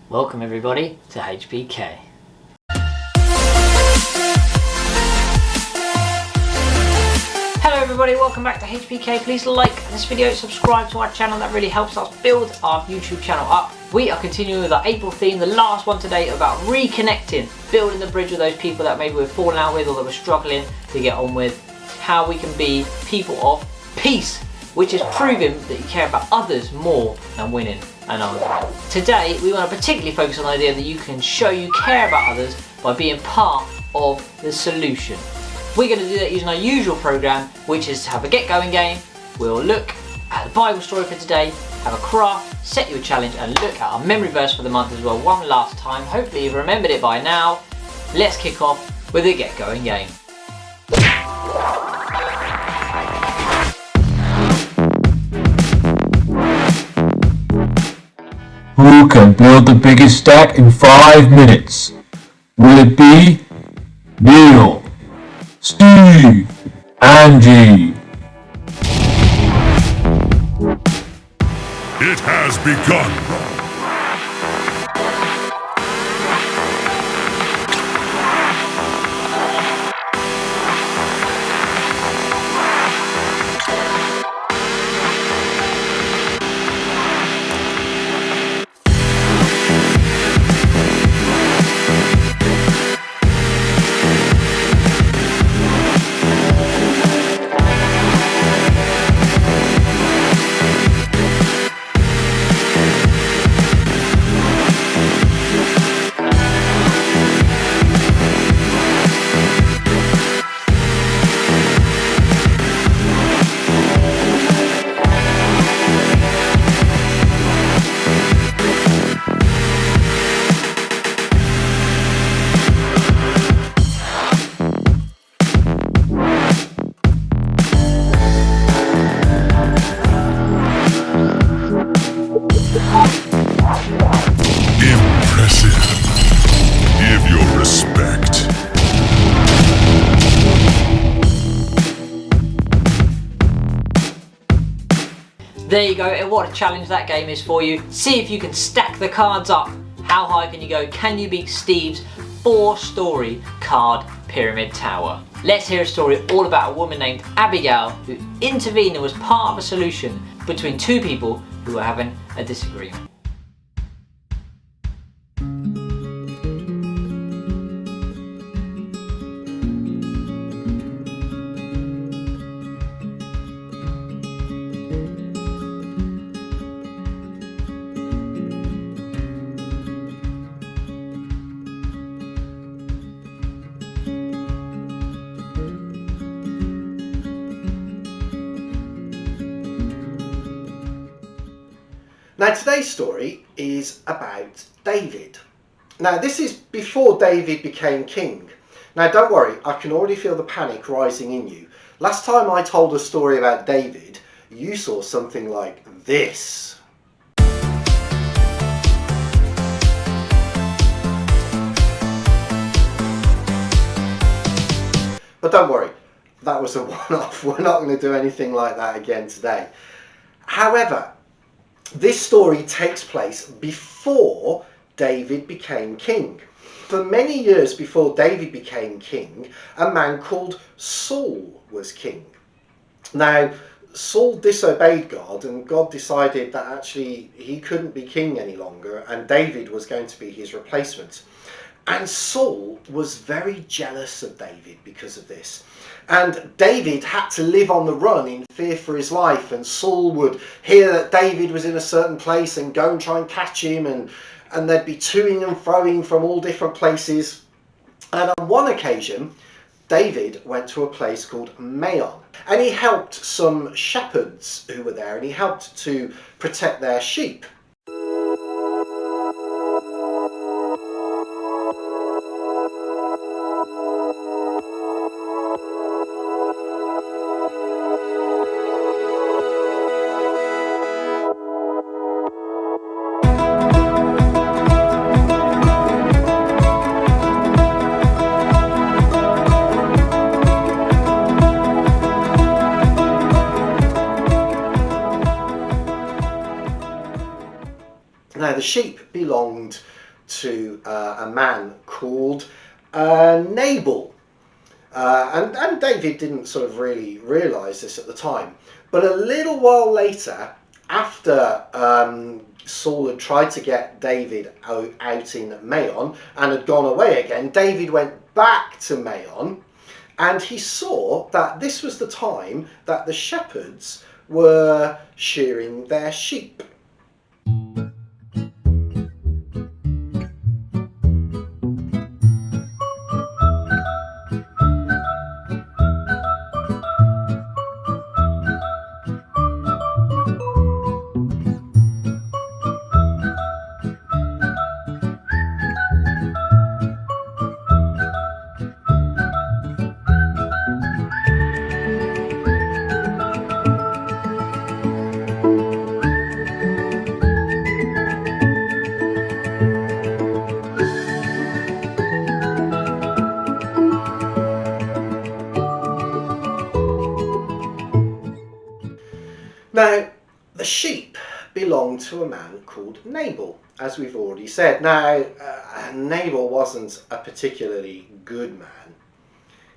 Welcome everybody to HBK. Hello everybody, welcome back to HBK. Please like this video, subscribe to our channel, that really helps us build our YouTube channel up. We are continuing with our April theme, the last one today about reconnecting, building the bridge with those people that maybe we've fallen out with or that we're struggling to get on with, how we can be people of peace, which is proving that you care about others more than winning an argument. Today we want to particularly focus on the idea that you can show you care about others by being part of the solution. We're going to do that using our usual program, which is to have a get going game. We'll look at the Bible story for today, have a craft, set you a challenge, and look at our memory verse for the month as well one last time. Hopefully you've remembered it by now. Let's kick off with the get going game. Who can build the biggest stack in 5 minutes? Will it be Neil, Steve, Angie? It has begun! There you go, and what a challenge that game is for you. See if you can stack the cards up. How high can you go? Can you beat Steve's 4-story card pyramid tower? Let's hear a story all about a woman named Abigail who intervened and was part of a solution between two people who were having a disagreement. Now today's story is about David. Now this is before David became king. Now don't worry, I can already feel the panic rising in you. Last time I told a story about David, you saw something like this. But don't worry, that was a one-off. We're not going to do anything like that again today. However, this story takes place before David became king. For many years before David became king, a man called Saul was king. Now, Saul disobeyed God, and God decided that actually he couldn't be king any longer, and David was going to be his replacement. And Saul was very jealous of David because of this. And David had to live on the run in fear for his life, and Saul would hear that David was in a certain place and go and try and catch him, and they'd be toing and froing from all different places. And on one occasion, David went to a place called Maon, and he helped some shepherds who were there, and he helped to protect their sheep. Now the sheep belonged to a man called Nabal. And David didn't sort of really realise this at the time. But a little while later, after Saul had tried to get David out in Maon and had gone away again, David went back to Maon, and he saw that this was the time that the shepherds were shearing their sheep. Now, the sheep belonged to a man called Nabal, as we've already said. Now, Nabal wasn't a particularly good man.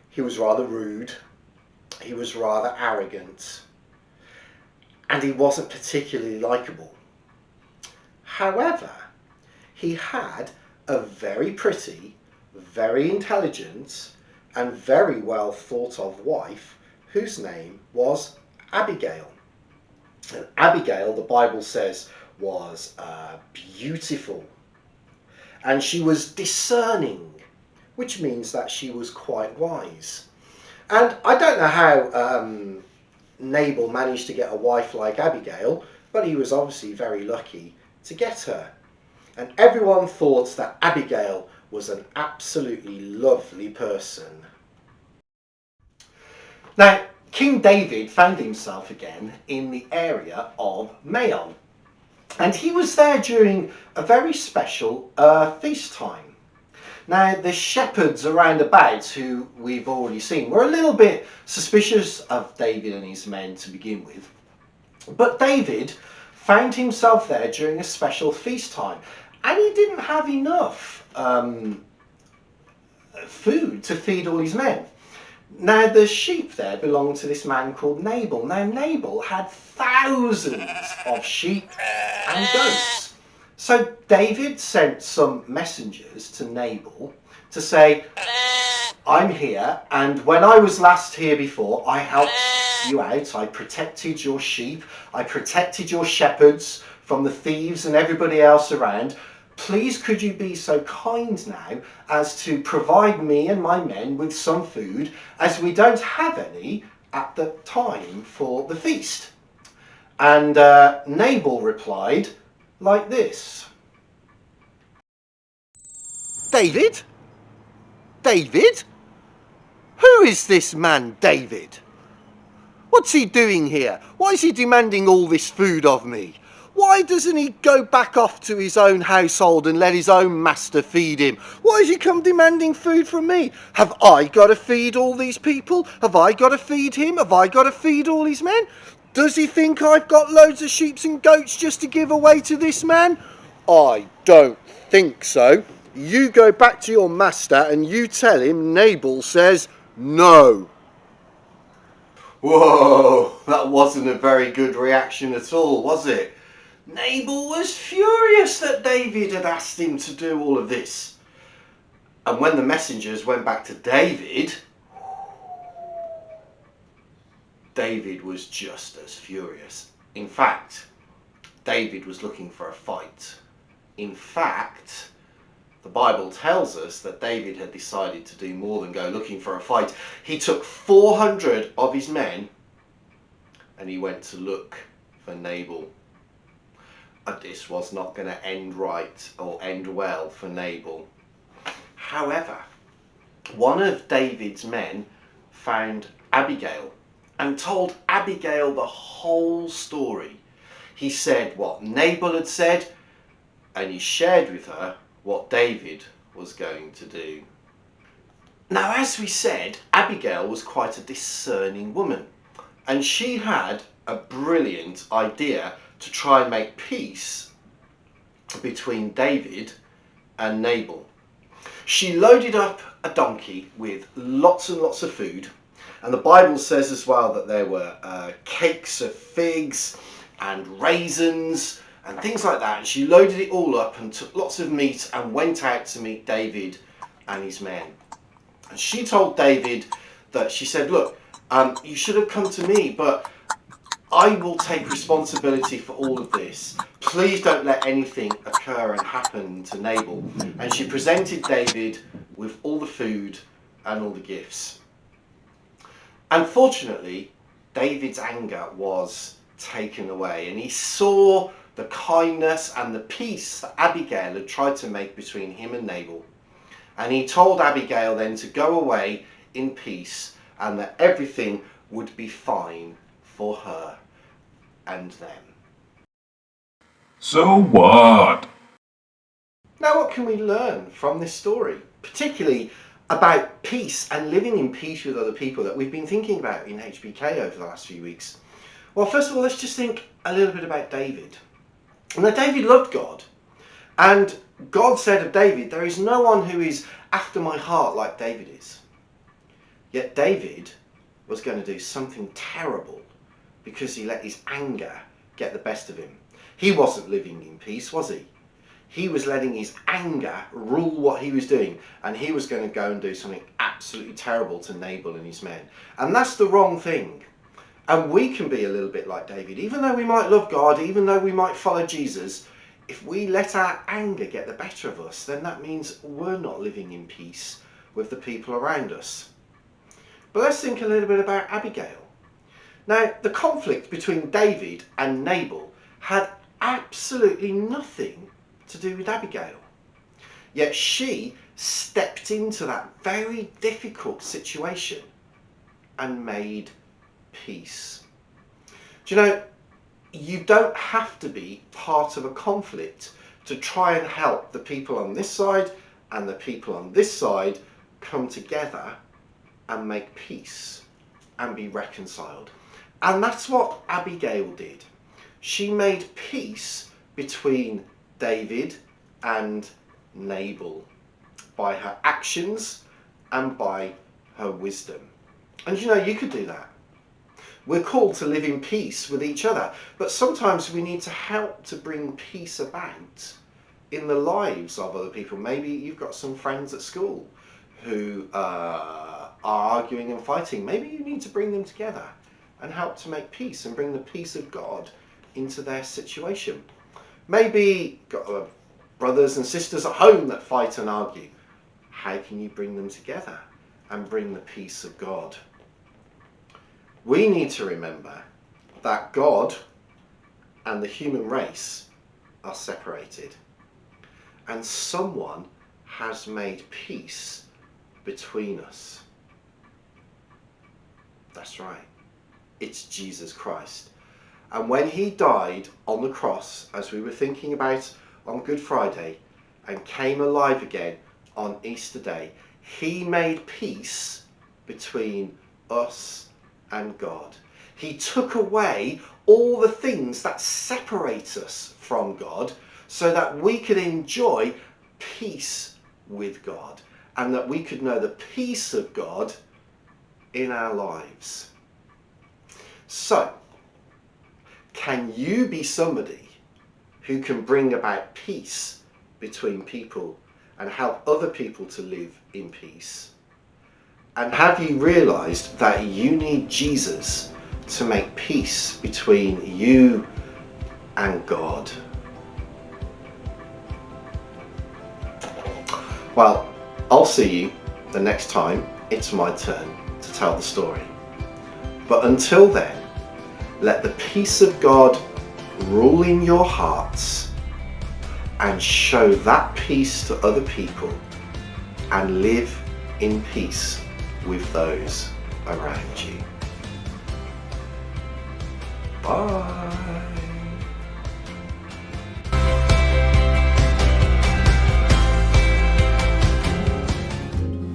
He was rather rude, he was rather arrogant, and he wasn't particularly likeable. However, he had a very pretty, very intelligent, and very well thought of wife whose name was Abigail. And Abigail, the Bible says, was beautiful, and she was discerning, which means that she was quite wise. And I don't know how Nabal managed to get a wife like Abigail, but he was obviously very lucky to get her. And everyone thought that Abigail was an absolutely lovely person. Now, King David found himself again in the area of Maon, and he was there during a very special feast time. Now, the shepherds around about, who we've already seen, were a little bit suspicious of David and his men to begin with, but David found himself there during a special feast time, and he didn't have enough food to feed all his men. Now, the sheep there belonged to this man called Nabal. Now, Nabal had thousands of sheep and goats. So David sent some messengers to Nabal to say, I'm here, and when I was last here before, I helped you out. I protected your sheep. I protected your shepherds from the thieves and everybody else around. Please could you be so kind now as to provide me and my men with some food, as we don't have any at the time for the feast. And Nabal replied like this. David? David? Who is this man David? What's he doing here? Why is he demanding all this food of me? Why doesn't he go back off to his own household and let his own master feed him? Why has he come demanding food from me? Have I got to feed all these people? Have I got to feed him? Have I got to feed all his men? Does he think I've got loads of sheep and goats just to give away to this man? I don't think so. You go back to your master and you tell him Nabal says no. Whoa, that wasn't a very good reaction at all, was it? Nabal was furious that David had asked him to do all of this. And when the messengers went back to David, David was just as furious. In fact, David was looking for a fight. In fact, the Bible tells us that David had decided to do more than go looking for a fight. He took 400 of his men and he went to look for Nabal. This was not going to end right or end well for Nabal. However, one of David's men found Abigail and told Abigail the whole story. He said what Nabal had said, and he shared with her what David was going to do. Now, as we said, Abigail was quite a discerning woman, and she had a brilliant idea to try and make peace between David and Nabal. She loaded up a donkey with lots and lots of food, and the Bible says as well that there were cakes of figs and raisins and things like that, and she loaded it all up and took lots of meat and went out to meet David and his men. And she told David that, she said, look, you should have come to me, but I will take responsibility for all of this. Please don't let anything occur and happen to Nabal. And she presented David with all the food and all the gifts. Unfortunately, David's anger was taken away, and he saw the kindness and the peace that Abigail had tried to make between him and Nabal. And he told Abigail then to go away in peace, and that everything would be fine for her and them. So what? Now, what can we learn from this story, particularly about peace and living in peace with other people that we've been thinking about in HBK over the last few weeks? Well, first of all, let's just think a little bit about David. Now, David loved God, and God said of David, there is no one who is after my heart like David is. Yet David was going to do something terrible because he let his anger get the best of him. He wasn't living in peace, was he? He was letting his anger rule what he was doing, and he was going to go and do something absolutely terrible to Nabal and his men. And that's the wrong thing. And we can be a little bit like David. Even though we might love God, even though we might follow Jesus, if we let our anger get the better of us, then that means we're not living in peace with the people around us. But let's think a little bit about Abigail. Now, the conflict between David and Nabal had absolutely nothing to do with Abigail. Yet she stepped into that very difficult situation and made peace. Do you know, you don't have to be part of a conflict to try and help the people on this side and the people on this side come together and make peace and be reconciled. And that's what Abigail did. She made peace between David and Nabal by her actions and by her wisdom. And you know, you could do that. We're called to live in peace with each other, but sometimes we need to help to bring peace about in the lives of other people. Maybe you've got some friends at school who are arguing and fighting. Maybe you need to bring them together and help to make peace and bring the peace of God into their situation. Maybe got brothers and sisters at home that fight and argue. How can you bring them together and bring the peace of God? We need to remember that God and the human race are separated, and someone has made peace between us. That's right, it's Jesus Christ. And when he died on the cross, as we were thinking about on Good Friday, and came alive again on Easter Day, he made peace between us and God. He took away all the things that separate us from God so that we could enjoy peace with God and that we could know the peace of God in our lives. So, can you be somebody who can bring about peace between people and help other people to live in peace? And have you realized that you need Jesus to make peace between you and God? Well, I'll see you the next time it's my turn to tell the story. But until then, let the peace of God rule in your hearts and show that peace to other people and live in peace with those around you. Bye.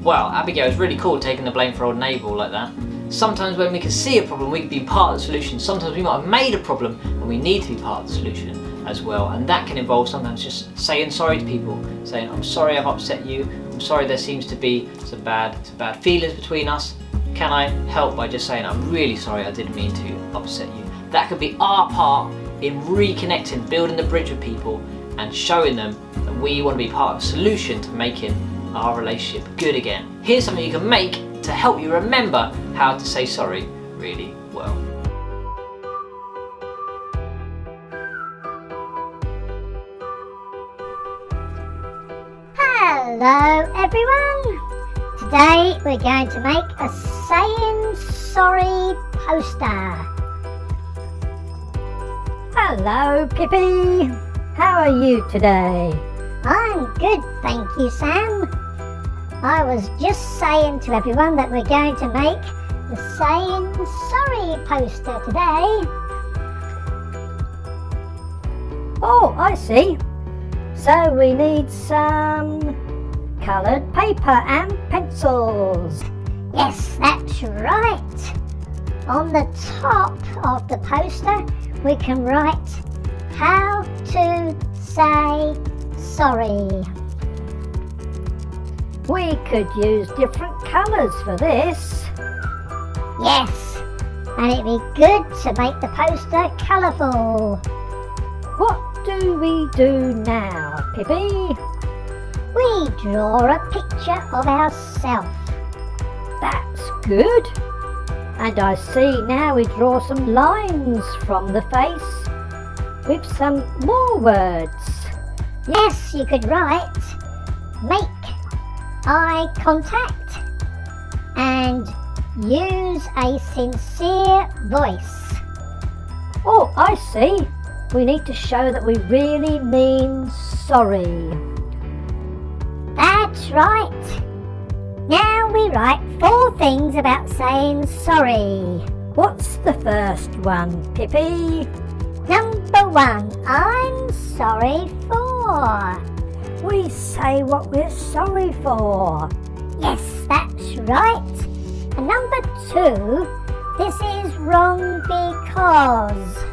Well, Abigail is really cool taking the blame for old Nabal like that. Sometimes when we can see a problem, we can be part of the solution. Sometimes we might have made a problem and we need to be part of the solution. as well, and that can involve sometimes just saying sorry to people, saying I'm sorry I've upset you, I'm sorry there seems to be some bad feelings between us. Can I help by just saying I'm really sorry, I didn't mean to upset you. That could be our part in reconnecting, building the bridge with people and showing them that we want to be part of the solution to making our relationship good again. Here's something you can make to help you remember how to say sorry really well. Hello everyone! Today we're going to make a saying sorry poster. Hello Pippi! How are you today? I'm good, thank you Sam. I was just saying to everyone that we're going to make the saying sorry poster today. Oh, I see. So we need some coloured paper and pencils. Yes, that's right. On the top of the poster we can write how to say sorry. We could use different colours for this. Yes, and it'd be good to make the poster colourful. What do we do now, Pippi? We draw a picture of ourselves. That's good. And I see now we draw some lines from the face with some more words. Yes, you could write make eye contact and use a sincere voice. Oh, I see. We need to show that we really mean sorry. That's right. Now we write 4 things about saying sorry. What's the first one, Pippi? Number 1, I'm sorry for. We say what we're sorry for. Yes, that's right. And number 2, this is wrong because.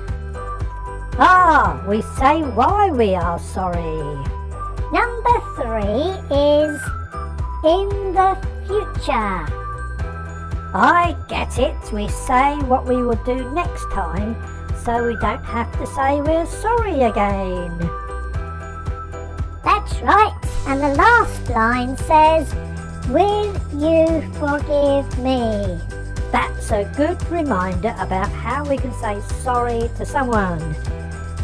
Ah, we say why we are sorry. Number 3 is in the future. I get it. We say what we will do next time so we don't have to say we're sorry again. That's right. And the last line says, will you forgive me? That's a good reminder about how we can say sorry to someone.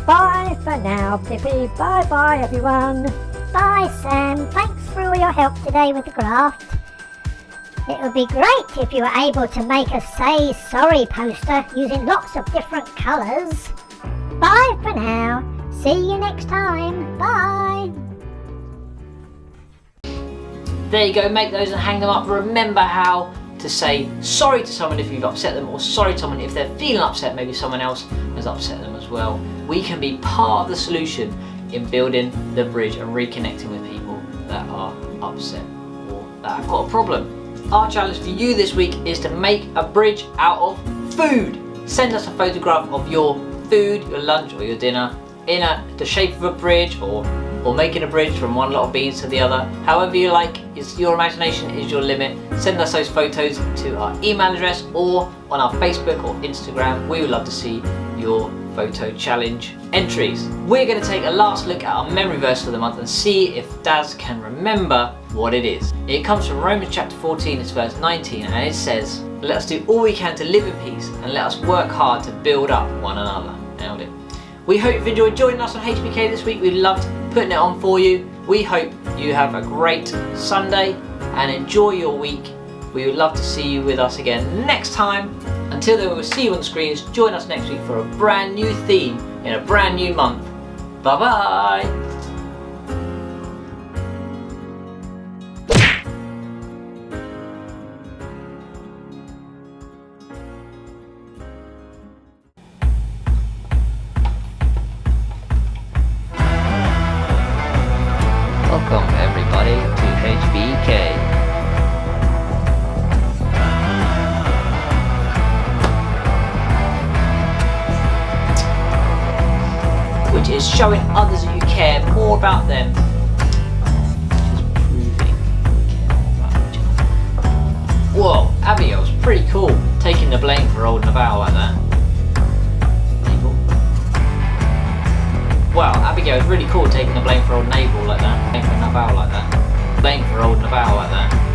Bye for now, Pippi. Bye-bye, everyone. Bye, Sam. Thanks for all your help today with the graft. It would be great if you were able to make a say sorry poster using lots of different colours. Bye for now. See you next time. Bye. There you go, make those and hang them up. Remember how to say sorry to someone if you've upset them, or sorry to someone if they're feeling upset, maybe someone else has upset them as well. We can be part of the solution in building the bridge and reconnecting with people that are upset or that have got a problem. Our challenge for you this week is to make a bridge out of food. Send us a photograph of your food, your lunch or your dinner in the shape of a bridge, or making a bridge from one lot of beans to the other. However you like, it's your imagination is your limit. Send us those photos to our email address or on our Facebook or Instagram. We would love to see your photo challenge entries. We're going to take a last look at our memory verse for the month and see if Daz can remember what it is. It comes from Romans chapter 14, it's verse 19, and it says, let us do all we can to live in peace and let us work hard to build up one another. Nailed it. We hope you've enjoyed joining us on HBK this week. We loved putting it on for you. We hope you have a great Sunday and enjoy your week. We would love to see you with us again next time. Until then, we'll see you on the screens. Join us next week for a brand new theme in a brand new month. Bye bye. Welcome everybody to HBK. which is showing others that you care more about them. Whoa, Abigail's pretty cool, taking the blame for holding a bow like that. Wow, Abigail's really cool taking the blame for holding Abel like that. Blame for a bow like that. Blame for holding a bow like that.